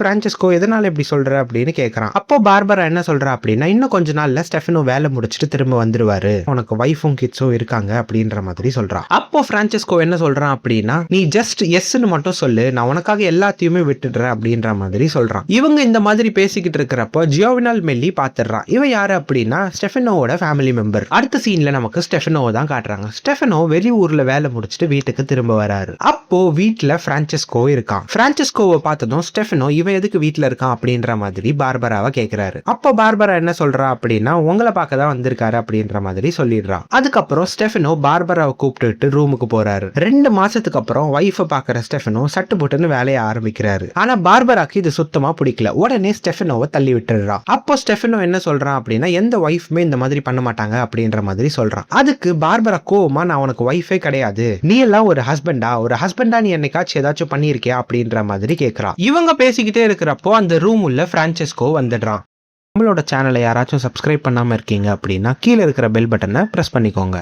Francesco எதனால இப்படி சொல்ற அப்படின்னு கேக்குறான். அப்போ பார்பரா என்ன சொல்றா அப்படின்னா, இன்னும் கொஞ்ச நாள்ல ஸ்டெஃபனோ வேலை முடிச்சுட்டு திரும்ப வந்துருவாரு, உனக்கு வைஃபும் கிட்ஸும் இருக்காங்க அப்படின்ற மாதிரி சொல்றான். அப்போ பிரான்செஸ்கோ என்ன சொல்றான் அப்படின்னா, நீ ஜஸ்ட் எஸ்ன்னு மட்டும் சொல்லு, நான் உனக்காக எல்லாத்தையுமே விட்டுடுறேன் அப்படின்ற மாதிரி சொல்றான். இவங்க இந்த மாதிரி பேசிக்கிட்டு இருக்கிறப்போ ஜியோவினால் மெல்லி பாத்துறான். இவன் யாரு அப்படின்னா ஸ்டெஃபனோவோட ஃபேமிலி மெம்பர். அடுத்த சீன்ல நமக்கு ஸ்டெஃபனோவை தான் காட்டுறாங்க. ஸ்டெஃபனோ வெளியூர்ல வேலை முடிச்சுட்டு வீட்டுக்கு திரும்ப வராரு. அப்போ வீட்டுல பிரான்செஸ்கோ இருக்கான். பிரான்செஸ்கோவை பார்த்ததும் ஸ்டெஃபனோ இவன் எதுக்கு வீட்டுல இருக்கான் அப்படின்ற மாதிரி பார்பராவை கேக்குறாரு. அப்போ பார்பரா என்ன சொல்றா அப்படின்னா, உங்களை பார்க்க தான் வந்திருக்காரு அப்படின்ற மாதிரி சொல்லிடுறான். அதுக்கப்புறம் ஸ்டெஃபனோ பார்பராவை கூப்பிட்டு ரூமுக்கு போறாரு. 2 மாசத்துக்கு அப்புறம் வைஃபை பாக்குற ஸ்டெஃபனோ சட்டு போட்டுன்னு வேலையை ஆரம்பிக்கிறாரு. ஆனா பார்பராக்கு இது சுத்தமா பிடிக்கல. உடனே ஸ்டெஃபனோவை தள்ளி விட்டுறான். அப்போ ஸ்டெஃபனோ என்ன சொல்றான் அப்படின்னா, எந்த வைஃப்மே இந்த மாதிரி பண்ண மாட்டாங்க அப்படின்ற மாதிரி சொல்றான். அதுக்கு பார்பரா கோவமா, நான் உனக்கு வைஃபே கிடையாது, நீ எல்லாம் ஒரு ஹஸ்பண்டா நீ என்னைக்காச்சும் ஏதாச்சும் பண்ணிருக்கியா அப்படின்ற மாதிரி கேக்குறான். இவங்க பேசிக்கிட்டே இருக்கிறப்போ அந்த ரூம் உள்ள பிரான்செஸ்கோ வந்துடுறான். நம்மளோட சேனலை யாராச்சும் சப்ஸ்கிரைப் பண்ணாம இருக்கீங்க அப்படின்னா கீழே இருக்கிற பெல் பட்டனை பிரஸ் பண்ணிக்கோங்க.